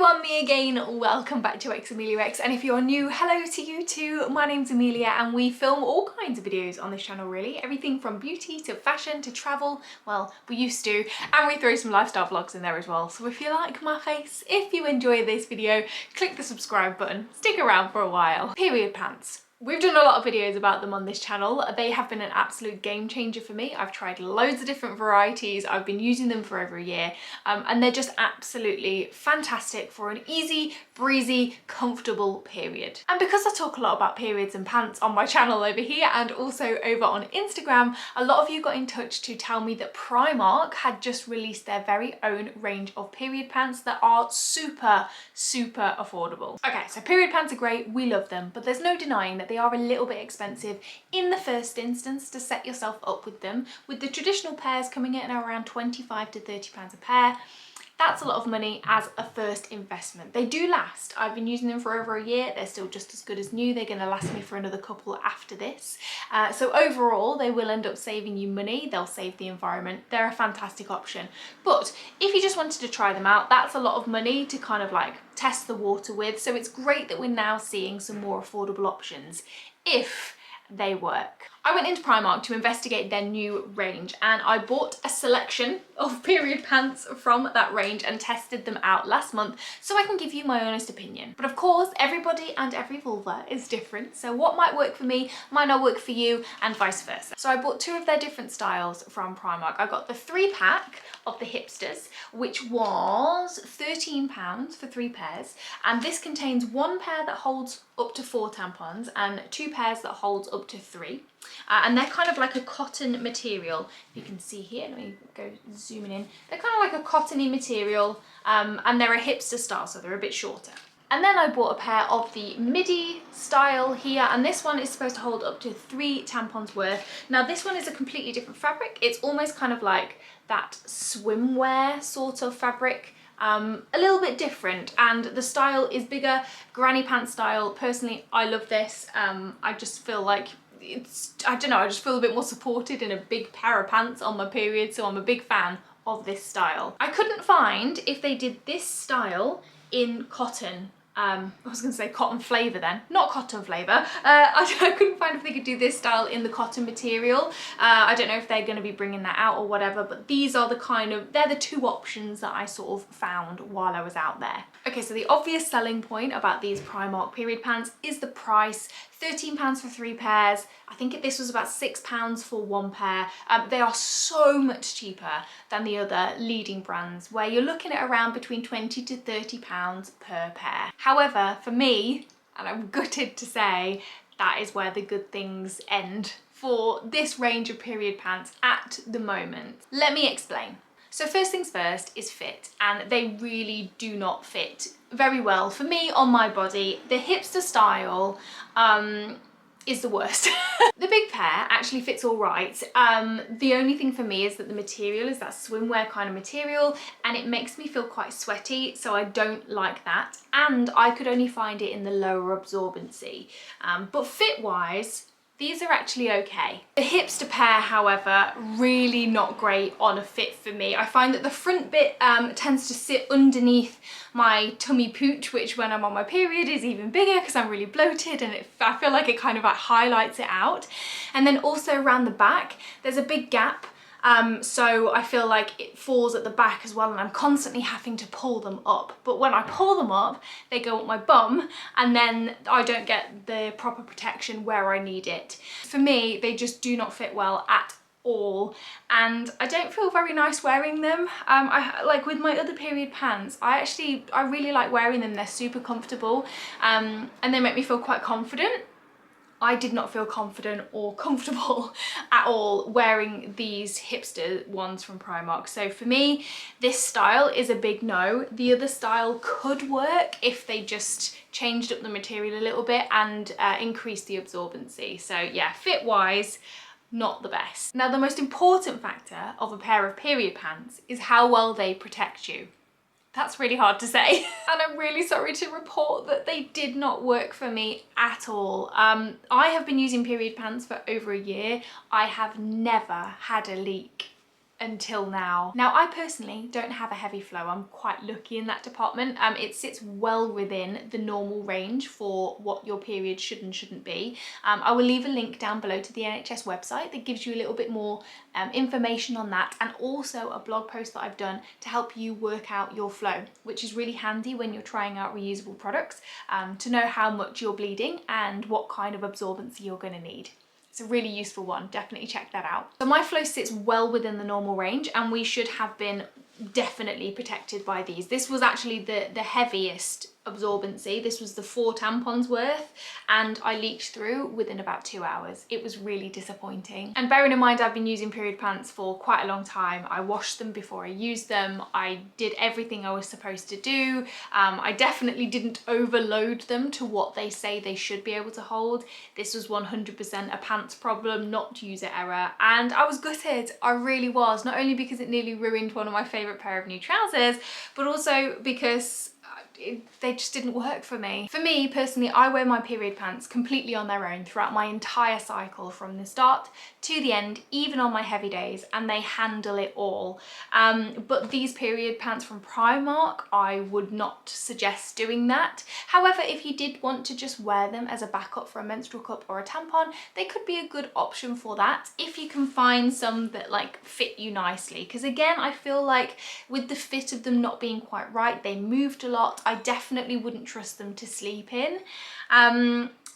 everyone, me again. Welcome back to xameliax, and if you're new, hello to you too. My name's Amelia and we film all kinds of videos on this channel really. Everything from beauty to fashion to travel, well, we used to, and we throw some lifestyle vlogs in there as well. So if you like my face, if you enjoy this video, click the subscribe button, stick around for a while. Period pants. We've done a lot of videos about them on this channel. They have been an absolute game changer for me. I've tried loads of different varieties. I've been using them for over a year and they're just absolutely fantastic for an easy, breezy, comfortable period. And because I talk a lot about periods and pants on my channel over here and also over on Instagram, a lot of you got in touch to tell me that Primark had just released their very own range of period pants that are super affordable. Okay, so period pants are great, we love them, but there's no denying that they are a little bit expensive in the first instance to set yourself up with them, with the traditional pairs coming in at around 25 to 30 pounds a pair. That's a lot of money as a first investment. They do last. I've been using them for over a year. They're still just as good as new. They're going to last me for another couple after this. So overall, they will end up saving you money. They'll save the environment. They're a fantastic option. But if you just wanted to try them out, that's a lot of money to kind of like test the water with. So it's great that we're now seeing some more affordable options if they work. I went into Primark to investigate their new range and I bought a selection of period pants from that range and tested them out last month so I can give you my honest opinion. But of course, everybody and every vulva is different, so what might work for me might not work for you and vice versa. So I bought two of their different styles from Primark. I got the 3-pack of the hipsters, which was £13 for 3 pairs, and this contains 1 pair that holds up to 4 tampons and 2 pairs that holds up to 3. And they're kind of like a cotton material. You can see here, let me go zooming in. They're kind of like a cottony material and they're a hipster style, so they're a bit shorter. And then I bought a pair of the midi style here, and this one is supposed to hold up to 3 tampons worth. Now this one is a completely different fabric. It's almost kind of like that swimwear sort of fabric. A little bit different, and the style is bigger, granny pants style. Personally, I love this. I just feel like I don't know, I just feel a bit more supported in a big pair of pants on my period, so I'm a big fan of this style. I couldn't find if they did this style in cotton. I was going to say cotton flavour then, not cotton flavour. I couldn't find if they could do this style in the cotton material. I don't know if they're going to be bringing that out or whatever, but these are they're the 2 options that I sort of found while I was out there. Okay, so the obvious selling point about these Primark period pants is the price. £13 for 3 pairs. I think this was about £6 for 1 pair. They are so much cheaper than the other leading brands, where you're looking at around between £20 to £30 per pair. However, for me, and I'm gutted to say, that is where the good things end for this range of period pants at the moment. Let me explain. So first things first is fit, and they really do not fit very well for me on my body. The hipster style is the worst. The big pair actually fits all right. The only thing for me is that the material is that swimwear kind of material and it makes me feel quite sweaty, so I don't like that. And I could only find it in the lower absorbency. But fit wise, these are actually okay. The hipster pair, however, really not great on a fit for me. I find that the front bit tends to sit underneath my tummy pooch, which when I'm on my period is even bigger because I'm really bloated, and I feel like it kind of like highlights it out. And then also around the back, there's a big gap. So I feel like it falls at the back as well, and I'm constantly having to pull them up. But when I pull them up, they go up my bum, and then I don't get the proper protection where I need it. For me, they just do not fit well at all, and I don't feel very nice wearing them. Like with my other period pants, I really like wearing them. They're super comfortable, and they make me feel quite confident. I did not feel confident or comfortable at all wearing these hipster ones from Primark. So for me, this style is a big no. The other style could work if they just changed up the material a little bit and increased the absorbency. So yeah, fit wise, not the best. Now, the most important factor of a pair of period pants is how well they protect you. That's really hard to say. And I'm really sorry to report that they did not work for me at all. I have been using period pants for over a year. I have never had a leak until now. Now, I personally don't have a heavy flow. I'm quite lucky in that department. It sits well within the normal range for what your period should and shouldn't be. I will leave a link down below to the NHS website that gives you a little bit more information on that, and also a blog post that I've done to help you work out your flow, which is really handy when you're trying out reusable products, to know how much you're bleeding and what kind of absorbency you're going to need. It's a really useful one, definitely check that out. So my flow sits well within the normal range, and we should have been definitely protected by these. This was actually the heaviest absorbency. This was the 4 tampons worth, and I leaked through within about 2 hours. It was really disappointing. And bearing in mind I've been using period pants for quite a long time, I washed them before I used them, I did everything I was supposed to do. I definitely didn't overload them to what they say they should be able to hold. This was 100% a pants problem, not user error, and I was gutted. I really was, not only because it nearly ruined one of my favourite pair of new trousers, but also because they just didn't work for me. For me personally, I wear my period pants completely on their own throughout my entire cycle, from the start to the end, even on my heavy days, and they handle it all. But these period pants from Primark, I would not suggest doing that. However, if you did want to just wear them as a backup for a menstrual cup or a tampon, they could be a good option for that, if you can find some that like fit you nicely. Because again, I feel like with the fit of them not being quite right, they moved a lot. I definitely wouldn't trust them to sleep in.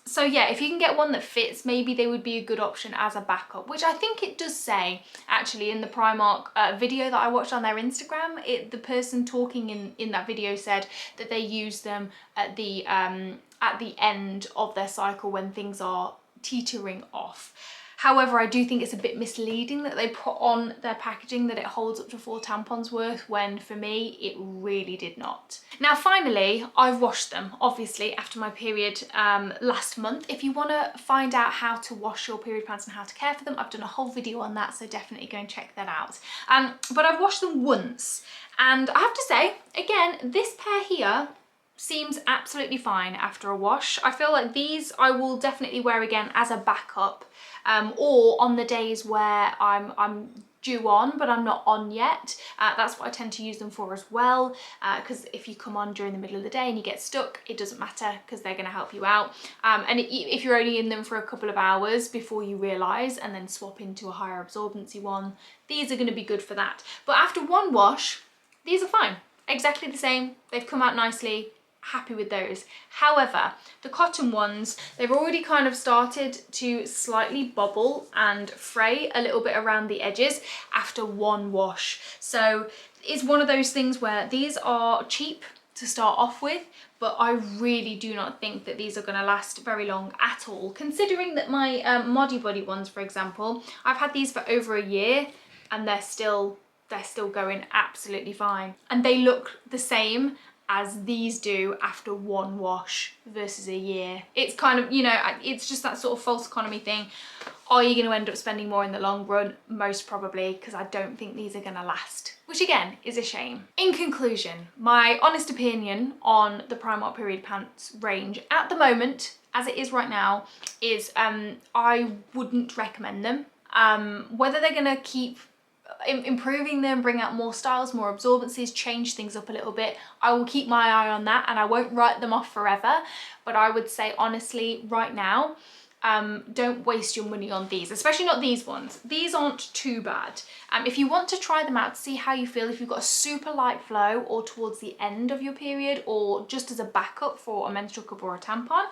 So yeah, if you can get one that fits, maybe they would be a good option as a backup, which I think it does say actually in the Primark video that I watched on their Instagram. The person talking in that video said that they use them at the end of their cycle when things are teetering off. However, I do think it's a bit misleading that they put on their packaging that it holds up to 4 tampons worth, when for me, it really did not. Now, finally, I've washed them, obviously, after my period last month. If you want to find out how to wash your period pants and how to care for them, I've done a whole video on that, so definitely go and check that out. But I've washed them once, and I have to say, again, this pair here seems absolutely fine after a wash. I feel like these I will definitely wear again as a backup, or on the days where I'm due on but I'm not on yet. That's what I tend to use them for as well, because if you come on during the middle of the day and you get stuck, it doesn't matter because they're going to help you out. And if you're only in them for a couple of hours before you realise and then swap into a higher absorbency one, these are going to be good for that. But after one wash, these are fine. Exactly the same. They've come out nicely. Happy with those. However, the cotton ones, they've already kind of started to slightly bubble and fray a little bit around the edges after one wash. So it's one of those things where these are cheap to start off with, but I really do not think that these are going to last very long at all, considering that my Modi Body ones, for example, I've had these for over a year and they're still going absolutely fine, and they look the same as these do after one wash versus a year. It's kind of, you know, it's just that sort of false economy thing. Are you going to end up spending more in the long run? Most probably, because I don't think these are going to last, which again is a shame. In conclusion, my honest opinion on the Primark period pants range at the moment, as it is right now, is I wouldn't recommend them. Whether they're going to keep improving them, bring out more styles, more absorbencies, change things up a little bit, I will keep my eye on that, and I won't write them off forever. But I would say honestly right now, don't waste your money on these, especially not these ones. These aren't too bad. If you want to try them out to see how you feel, if you've got a super light flow or towards the end of your period, or just as a backup for a menstrual cup or a tampon,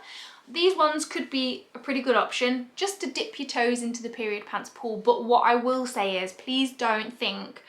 these ones could be a pretty good option just to dip your toes into the period pants pool. But what I will say is, please don't think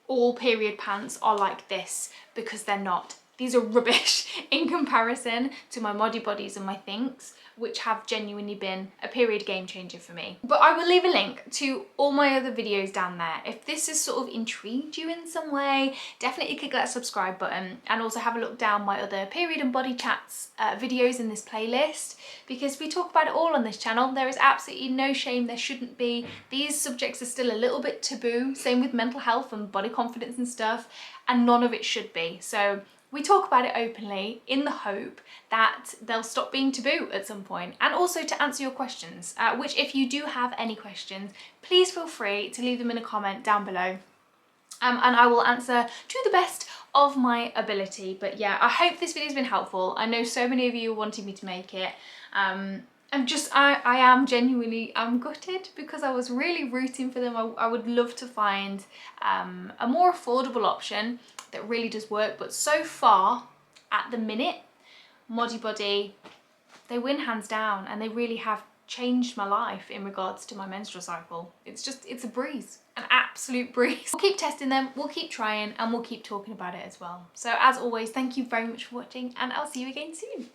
all period pants are like this, because they're not. These are rubbish in comparison to my Modi Bodies and my Thinks, which have genuinely been a period game changer for me. But I will leave a link to all my other videos down there. If this has sort of intrigued you in some way, definitely click that subscribe button, and also have a look down my other period and body chats videos in this playlist, because we talk about it all on this channel. There is absolutely no shame, there shouldn't be. These subjects are still a little bit taboo, same with mental health and body confidence and stuff, and none of it should be. So we talk about it openly in the hope that they'll stop being taboo at some point, and also to answer your questions, which if you do have any questions, please feel free to leave them in a comment down below. and I will answer to the best of my ability. But yeah, I hope this video has been helpful. I know so many of you wanted me to make it. I am genuinely, I'm gutted because I was really rooting for them. I would love to find a more affordable option that really does work, but so far at the minute, Modibody, they win hands down, and they really have changed my life in regards to my menstrual cycle. It's a breeze, an absolute breeze. We'll keep testing them, we'll keep trying, and we'll keep talking about it as well. So as always, thank you very much for watching, and I'll see you again soon.